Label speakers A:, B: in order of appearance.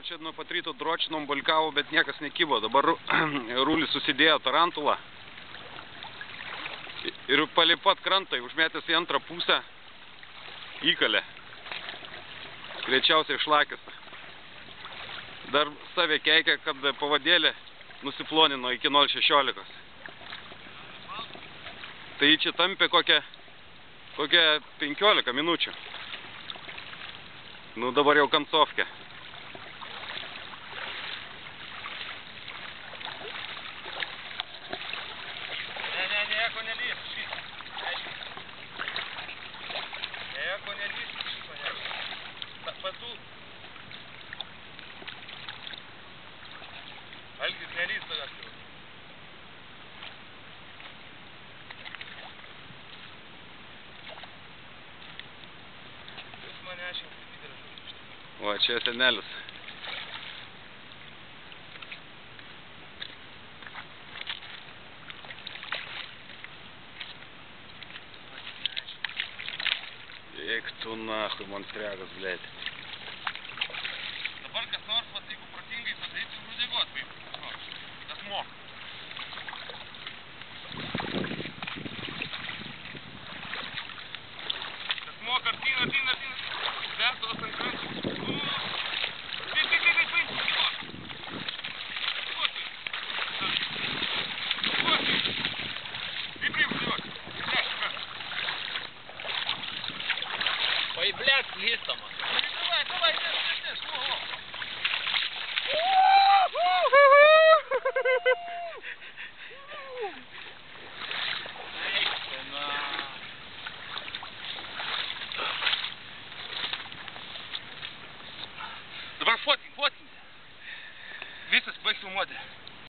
A: Va čia nuo pat ryto dročinom, balkavo, bet niekas nekybo. Dabar rūlis susidėjo tarantulą. Ir palei pat krantai, užmetęs į antrą pusę, įkalė. Greičiausiai šlakis. Dar savė keikia, kad pavadėlė nusiplonino iki 0,16. Tai čia tampė kokią 15 minučių. Nu dabar jau kancovkė.
B: Nieko nelys, šitą. Nieko nelys, šitą. Patų. Algis nelys tavęs jau. Jūs mane ašim didelė žodžiu.
A: O, čia senelis. Eik tu nahui, monstriagas, blėt.
B: Dabar kas nors, vat, jeigu protingai padarytų, uždėgot, kaip kas moka. Kas moka, artina. Vertos ant krantų. Ой, блядь, листом. Давай, нет, ого. Dabar fotkink. Visas baig filmuoti.